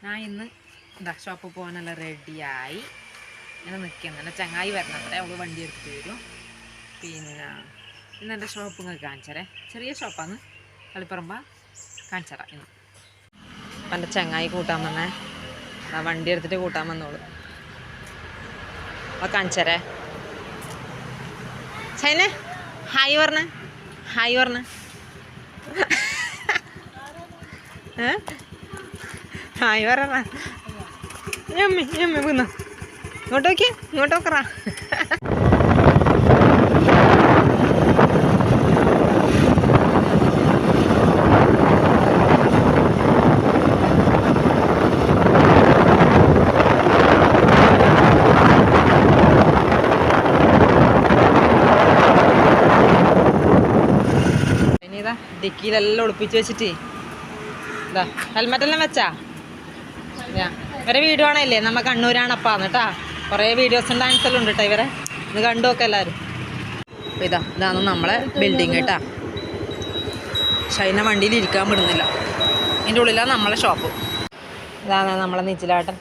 ഞാൻ ഇന്ന് എന്താ ഷോപ്പിൽ പോകാനെല്ലാം റെഡിയായി ഇങ്ങനെ നിൽക്കുന്നു. എൻ്റെ ചങ്ങായി വരണം, അത്രേ അവൾ വണ്ടി എടുത്തിട്ട് വരും. പിന്നെ ഇന്ന് എൻ്റെ ഷോപ്പ് നിങ്ങൾക്ക് കാണിച്ചരേ, ചെറിയ ഷോപ്പാണ്, കളിപ്പറമ്പ കാണിച്ചറ. ഇന്ന് അപ്പം എൻ്റെ ചങ്ങായി കൂട്ടാൻ വന്നേ, വണ്ടി എടുത്തിട്ട് കൂട്ടാൻ വന്നോളൂ. അപ്പോൾ കാണിച്ചരേ. ഷൈനെ ഹായ് പറഞ്ഞേ, ഹായ് പറഞ്ഞേ. ഹായ് പറഞ്ഞ ഞമ്മി ഞമ്മി വീന്ന ഇങ്ങോട്ട് നോക്കിയേ, ഇങ്ങോട്ട് നോക്കറ. ഇനിതാ ഡിക്കിയിലെല്ലാം ഒളിപ്പിച്ച് വെച്ചിട്ട് ഇതാ ഹെൽമെറ്റെല്ലാം വെച്ചാ. ഇവരെ വീഡിയോ ആണല്ലേ, നമ്മ കണ്ണൂരാണപ്പാന്ന് കേട്ടാ. കുറേ വീഡിയോസും ഡാൻസെല്ലാം ഉണ്ട് കേട്ടോ ഇവരെ, ഇത് കണ്ടു നോക്കാം എല്ലാവരും. അപ്പോൾ ഇതാണ് നമ്മളെ ബിൽഡിങ് കേട്ടാ. ഷൈന വണ്ടിയിൽ ഇരിക്കാൻ വിടുന്നില്ല, ഇതിൻ്റെ ഉള്ളിലാണ് നമ്മളെ ഷോപ്പ്. ഇതാണ് നമ്മളെ നീച്ചിലാട്ടൻ,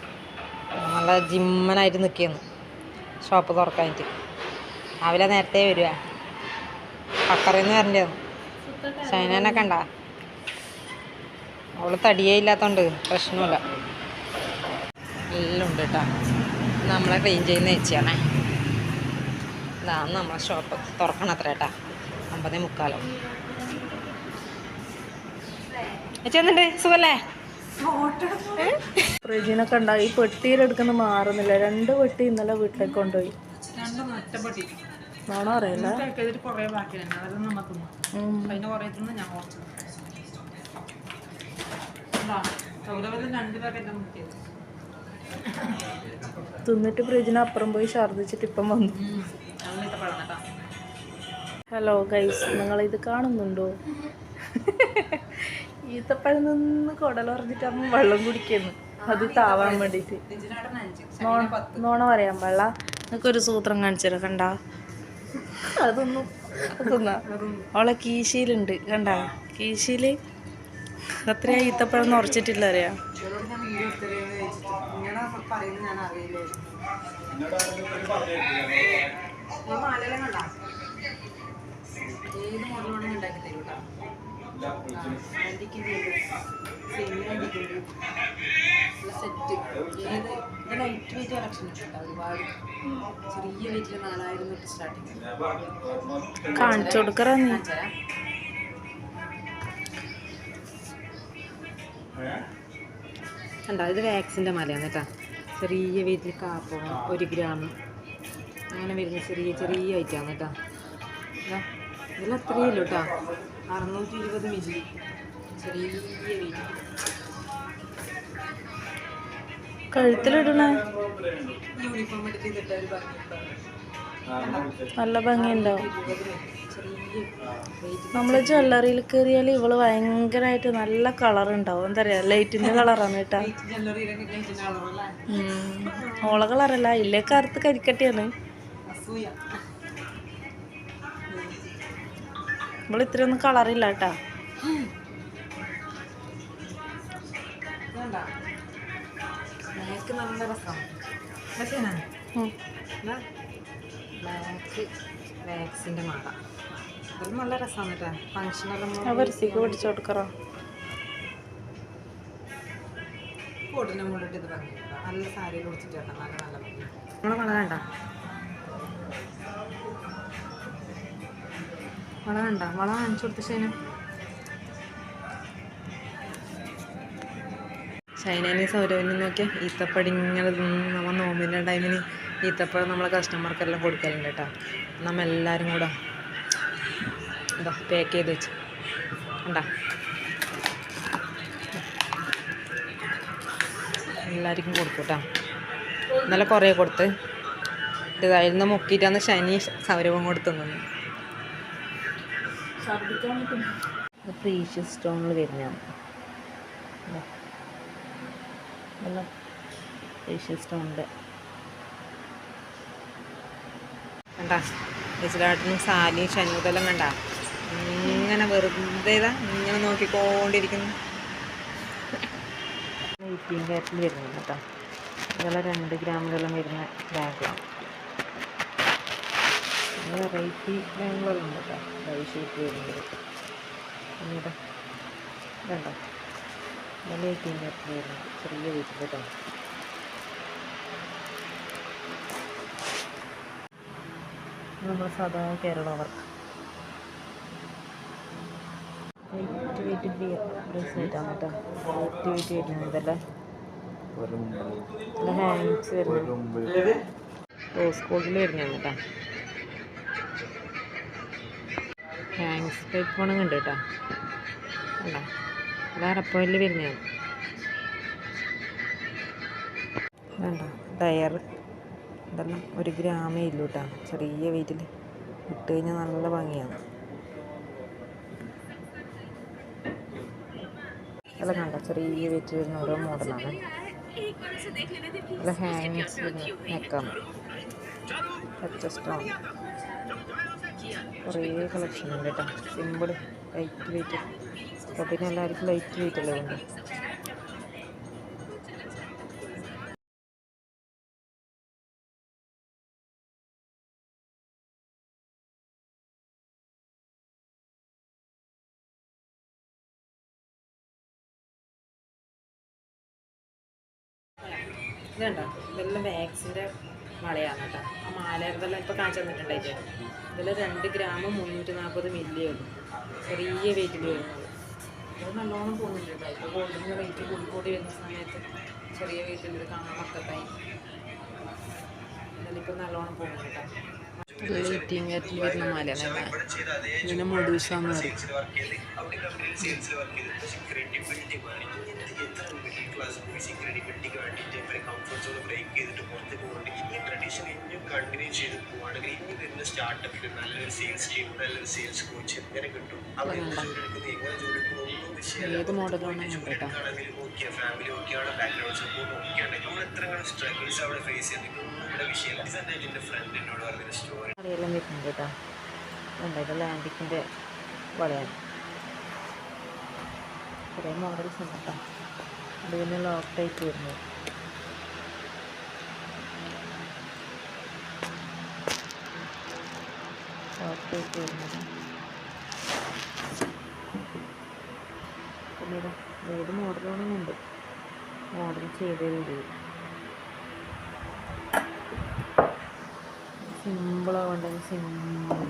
നല്ല ജിമ്മനായിട്ട് നിൽക്കുന്നു ഷോപ്പ് തുറക്കാനായിട്ട്. രാവിലെ നേരത്തെ വരിക, പക്കറയിൽ വരേണ്ടതാണ്. ഷൈനനെ കണ്ട, അവൾ തടിയേ ഇല്ലാത്തതുകൊണ്ട് പ്രശ്നമില്ല, എല്ലാം ഉണ്ട് കേട്ടോ. നമ്മളെ ക്ലീൻ ചെയ്യുന്ന ചേച്ചിയാണേ. ഇതാണ് നമ്മളെ ഷോപ്പ് തുറക്കണം അത്ര കേട്ടാ, 9:45. ചേച്ചി വന്നിട്ട് സുഖല്ലേ? ഫ്രിഡ്ജിനൊക്കെ ഉണ്ടായി. ഈ പെട്ടിയിലെടുക്കുന്ന മാറുന്നില്ല. 2 പെട്ടി ഇന്നലെ വീട്ടിലേക്ക് കൊണ്ടുപോയി. നോണ അറിയില്ല. തിന്നിട്ട് ഫ്രിഡ്ജിന് അപ്പുറം പോയി ഛർദ്ദിച്ചിട്ട് ഇപ്പം വന്നു. ഹലോ ഗൈസ്, നിങ്ങളിത് കാണുന്നുണ്ടോ? ഈത്തപ്പഴം നിന്ന് കുടലുറഞ്ഞിട്ട് അമ്മ വെള്ളം കുടിക്കുന്നു, അത് താവാൻ വേണ്ടിയിട്ട്. നോണ പറയാൻ പാടില്ല. നിനക്കൊരു സൂത്രം കാണിച്ചത് കണ്ട, അതൊന്നും തിന്നാ. അവളെ കീശയിലുണ്ട് കണ്ട, കീശയിൽ അത്രയാ ഈത്തപ്പഴം ഉറച്ചിട്ടില്ല അറിയാം. കാണിച്ചു കൊടുക്കറ നീ. കണ്ടോ, ഇത് വാക്സിൻ്റെ മലയാണ് കേട്ടോ. ചെറിയ വെയിറ്റിൽ കാപ്പോ 1 ഗ്രാം അങ്ങനെ വരുന്ന ചെറിയ ചെറിയ ഐറ്റമാണ് കേട്ടോ. ഇതിൽ അത്രയേ ഉള്ളൂ കേട്ടോ, 620 മില്ലി, ചെറിയ വെയിറ്റ്. കഴുത്തിലിടണേ യൂണിഫോം എടുത്തിട്ട് ഒരു നല്ല ഭംഗിയുണ്ടാവും. നമ്മൾ ജ്വല്ലറിയിൽ കയറിയാൽ ഇവള് ഭയങ്കരമായിട്ട് നല്ല കളർ ഉണ്ടാവും. എന്താ പറയാ, ലൈറ്റിന്റെ കളറാണ് കേട്ടാ. ഓള കളറല്ല, ഇല്ലേ കറുത്ത് കരിക്കട്ടിയാണ്. ഇവള് ഇത്രയൊന്നും കളറില്ല കേട്ടാ. നല്ല രസമാണ് വാക്സിൻ്റെ മാട, അതും നല്ല രസമാണ് കേട്ടോ. ഫങ്ഷനെല്ലാം വൃത്തിക്ക് പിടിച്ചു കൊടുക്കറോ. കോട്ടിനെ മുകളിട്ട് ഇത് ഭംഗിയുണ്ടോ, നല്ല സാരി കുടിച്ചിട്ട് കേട്ടോ, നല്ല നല്ല ഭംഗി. നമ്മളെ വള വേണ്ട, വള വേണ്ട, വള കാണിച്ചു കൊടുത്ത ഷൈനേനെ സൗരവിനെ നോക്കിയാൽ ഈത്തപ്പഴം ഇങ്ങനെ നമ്മൾ നോമ്പിൻ്റെ ടൈമിന് ഈത്തപ്പഴം നമ്മളെ കസ്റ്റമർക്കെല്ലാം കൊടുക്കലുണ്ട് കേട്ടോ. നമ്മൾ എല്ലാവരും കൂടെ എന്താ പാക്ക് ചെയ്ത് വെച്ച് കണ്ടാ, എല്ലാവർക്കും കൊടുക്കും കേട്ടോ. ഇന്നലെ കുറേ കൊടുത്ത് അതിൽ നിന്ന് മുക്കിയിട്ടാണ് ശനി സൗരവും കൊടുത്തു. പ്രീഷ്യസ് സ്റ്റോണിൽ വരുന്നതാണ്, പ്രീഷ്യസ് സ്റ്റോണിൻ്റെ കണ്ടാ. ചേച്ചിലാട്ടിനും സാലിയും ശനിമുതെല്ലാം കണ്ട ഇങ്ങനെ വെറുതെ ഇങ്ങനെ നോക്കിക്കൊണ്ടിരിക്കുന്നു. 18 ക്യാരറ്റിൽ വരുന്നുണ്ട് കേട്ടോ. ഇതെല്ലാം 2 ഗ്രാമിലെല്ലാം വരുന്ന ബാഗാണ്. വെറൈറ്റി ബാഗുകളെല്ലാം ഉണ്ട് കേട്ടോ. ഡൈ ഷേപ്പ് വരുന്നത് പിന്നീട് ഇതുണ്ടോ, ഇതെല്ലാം 18 ക്യാരറ്റിൽ വരുന്നത് ചെറിയ വെയിറ്റ് കേട്ടോ. നമ്മൾ സാധാ കേരള വർക്ക് ലൈറ്റ് വെയിറ്റ് ബ്രേസ്ലെറ്റാണ് കേട്ടോ. ലൈറ്റ് വെയിറ്റ് വരുന്നത് ഇതല്ലേ ഹാങ്സ് വരുന്നത് റോസ് ഗോൾഡിൽ വരുന്നതാണ് കേട്ടോ. ഹാങ്സ് ടൈപ്പ് വേണമെങ്കിൽ കേട്ടോ. അല്ല ഇത് അരപ്പോയിൽ വരുന്നതാണ്. വേണ്ട ടയർ ഇതെല്ലാം 1 ഗ്രാമേ ഇല്ലൂ കേട്ടോ. ചെറിയ വെയിറ്റിൽ ഇട്ട് കഴിഞ്ഞാൽ നല്ല ഭംഗിയാണ്. ഇതെല്ലാം കണ്ടോ ചെറിയ വെയിറ്റ് വരുന്ന ഓരോ മോഡലാണ്. ഇതെല്ലാം ഹാങ്സ് വരുന്ന നെക്കാണ്. സ്റ്റോൺ കുറേ കളക്ഷൻ ഉണ്ട് കേട്ടോ. Simple light weight. അപ്പോൾ പിന്നെ എല്ലാവർക്കും ലൈറ്റ് വെയിറ്റ് അല്ലേ ഉണ്ട്. ഇതുണ്ടോ, ഇതെല്ലാം വാക്സിൻ്റെ വളയാണ് കേട്ടോ. ആ മാല ഇതെല്ലാം ഇപ്പോൾ കാണിച്ചു തന്നിട്ടുണ്ടായിട്ട് ഇതെല്ലാം 2 ഗ്രാം 340 മില്ലി ഉള്ളൂ. ചെറിയ വെയിറ്റിൽ വരുന്നത്. ഇത് നല്ലോണം പോകുന്നുണ്ട് കേട്ടോ. ഇപ്പോൾ ഗോൾഡിൻ്റെ റേറ്റ് കൂടി വരുന്ന സമയത്ത് ചെറിയ വെയിറ്റിൽ ഇത് കാണാൻ മക്കത്തായി. ഇതിലിപ്പോൾ നല്ലോണം പോകുന്നുണ്ട് കേട്ടോ. 18 ക്യാരറ്റിൽ വരുന്ന മാലയാണ് ഇതിനെ മൊഡൂസാന്ന് പറയും. കംഫർട്ട് സോൺ ബ്രേക്ക് ചെയ്തിട്ട് പുറത്തേക്ക് പോകേണ്ട ഈ ട്രഡീഷൻ ഇനിയും കണ്ടിന്യൂ ചെയ്ത് പോവുകയാണെങ്കിൽ ഇനി വരുന്ന സ്റ്റാർട്ടപ്പിൽ നല്ലൊരു സെയിൽസ് ടീം നല്ലൊരു സെയിൽസ് കോച്ച് എങ്ങനെ കിട്ടും, അവർ ജോലി എടുക്കുന്നത് എങ്ങനെ ജോലി എടുക്കുന്നു ഓക്കെ, ഫാമിലി ഓക്കെയാണ്, ബാക്ക്ഗ്രൗണ്ട് സപ്പോർട്ട് ഓക്കെയാണ്. നമ്മൾ എത്ര സ്ട്രഗിൾസ് അവിടെ ഫേസ് ചെയ്തിട്ടും നമ്മുടെ വിഷയമില്ല. എൻ്റെ ഫ്രണ്ട് എന്നോട് പറഞ്ഞൊരു സ്റ്റോറി വളയെല്ലാം വരുന്നുണ്ട് കേട്ടോ. ഇത് ആൻറ്റിക്കിൻ്റെ വളയാണ്. കുറേ മോഡൽസ് ഉണ്ട് കേട്ടോ. അത് പിന്നെ ലോക്ക് ടൈപ്പ് വരുന്നത്. ലോക്ക് ടൈപ്പ് വരുന്നത് പിന്നെ ഏത് മോഡലാണെന്നുണ്ട്. മോഡൽ ചെയ്തേ വരൂ. സിമ്പിളാവണ്ടെങ്കിൽ സിമ്പിൾ